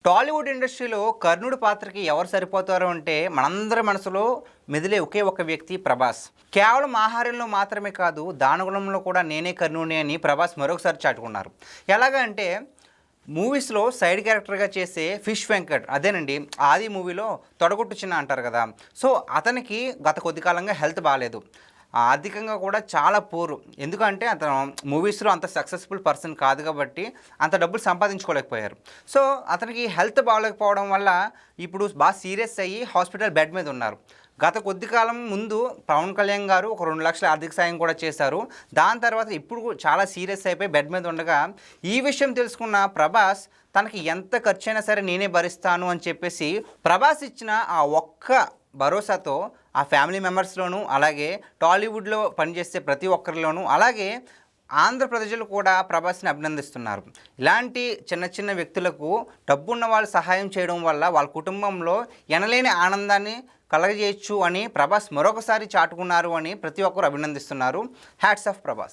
టాలీవుడ్ ఇండస్ట్రీలో కర్ణుడి పాత్రకి ఎవరు సరిపోతారో అంటే మనందరి మనసులో మెదిలే ఒకే ఒక వ్యక్తి ప్రభాస్. కేవలం ఆహార్యంలో మాత్రమే కాదు, దానగుణంలో కూడా నేనే కర్ణుడిని అని ప్రభాస్ మరొకసారి చాటుకున్నారు. ఎలాగా అంటే మూవీస్లో సైడ్ క్యారెక్టర్గా చేసే ఫిష్ వెంకట్ అదేనండి, ఆది మూవీలో తొడగొట్టు చిన్న అంటారు కదా. సో అతనికి గత కొద్ది కాలంగా హెల్త్ బాగాలేదు, ఆర్థికంగా కూడా చాలా పూర్. ఎందుకంటే అతను మూవీస్లో అంత సక్సెస్ఫుల్ పర్సన్ కాదు కాబట్టి అంత డబ్బులు సంపాదించుకోలేకపోయారు. సో అతనికి హెల్త్ బాగోలేకపోవడం వల్ల ఇప్పుడు బాగా సీరియస్ అయ్యి హాస్పిటల్ బెడ్ మీద ఉన్నారు. గత కొద్ది కాలం ముందు పవన్ కళ్యాణ్ గారు ఒక 2 లక్షల ఆర్థిక సాయం కూడా చేశారు. దాని తర్వాత ఇప్పుడు చాలా సీరియస్ అయిపోయి బెడ్ మీద ఉండగా ఈ విషయం తెలుసుకున్న ప్రభాస్ తనకి ఎంత ఖర్చైనా సరే నేనే భరిస్తాను అని చెప్పేసి ప్రభాస్ ఇచ్చిన ఆ ఒక్క భరోసాతో ఆ ఫ్యామిలీ మెంబర్స్లోనూ, అలాగే టాలీవుడ్లో పనిచేసే ప్రతి ఒక్కరిలోనూ, అలాగే ఆంధ్ర ప్రజలు కూడా ప్రభాస్ని అభినందిస్తున్నారు. ఇలాంటి చిన్న చిన్న వ్యక్తులకు డబ్బున్న వాళ్ళు సహాయం చేయడం వల్ల వాళ్ళ కుటుంబంలో ఎనలేని ఆనందాన్ని కలగజేయచ్చు అని ప్రభాస్ మరొకసారి చాటుకున్నారు అని ప్రతి ఒక్కరు అభినందిస్తున్నారు. Hats off Prabhas.